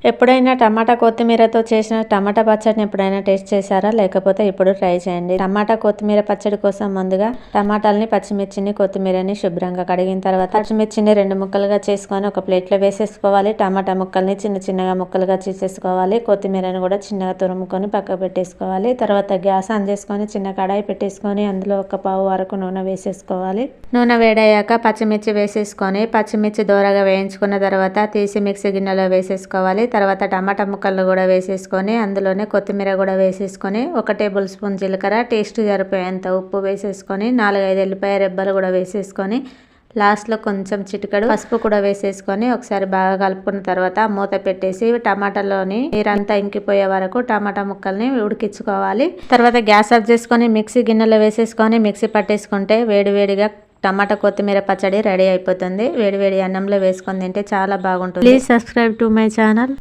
ఎప్పుడైనా టమాటా కొత్తిమీరతో చేసిన టమాటా పచ్చడిని ఎప్పుడైనా టేస్ట్ చేశారా? లేకపోతే ఇప్పుడు ట్రై చేయండి. టమాటా కొత్తిమీర పచ్చడి కోసం ముందుగా టమాటాలని, పచ్చిమిర్చిని, కొత్తిమీరని శుభ్రంగా కడిగిన తర్వాత పచ్చిమిర్చిని 2 ముక్కలుగా చేసుకొని ఒక ప్లేట్లో వేసేసుకోవాలి. టమాటా ముక్కల్ని చిన్న చిన్నగా ముక్కలుగా చేసేసుకోవాలి. కొత్తిమీరని కూడా చిన్నగా తురుముకొని పక్కకు పెట్టేసుకోవాలి. తర్వాత గ్యాస్ ఆన్ చేసుకొని చిన్న కడాయి పెట్టేసుకొని అందులో ఒక పావు వరకు నూనె వేసేసుకోవాలి. నూనె వేడయ్యాక పచ్చిమిర్చి వేసేసుకొని పచ్చిమిర్చి దోరగా వేయించుకున్న తర్వాత తీసి మిక్సీ గిన్నెలో వేసేసుకోవాలి. తర్వాత టమాటా ముక్కలు కూడా వేసేసుకొని అందులోనే కొత్తిమీర కూడా వేసేసుకొని 1 టేబుల్ స్పూన్ జీలకర్ర, టేస్ట్ సరిపోయేంత ఉప్పు వేసేసుకొని 4-5 ఎల్లిపాయ రెబ్బలు కూడా వేసేసుకొని లాస్ట్లో కొంచెం చిటికెడు పసుపు కూడా వేసేసుకొని ఒకసారి బాగా కలుపుకున్న తర్వాత మూత పెట్టేసి టమాటాలోని నీరంతా ఇంకిపోయే వరకు టమాటా ముక్కల్ని ఉడికించుకోవాలి. తర్వాత గ్యాస్ ఆఫ్ చేసుకొని మిక్సీ గిన్నెలో వేసేసుకొని మిక్సీ పట్టేసుకుంటే వేడివేడిగా టమాటా కొత్తిమీర పచ్చడి రెడీ అయిపోతుంది. వేడివేడి అన్నంలో వేసుకొని తింటే చాలా బాగుంటుంది. Please subscribe to my channel.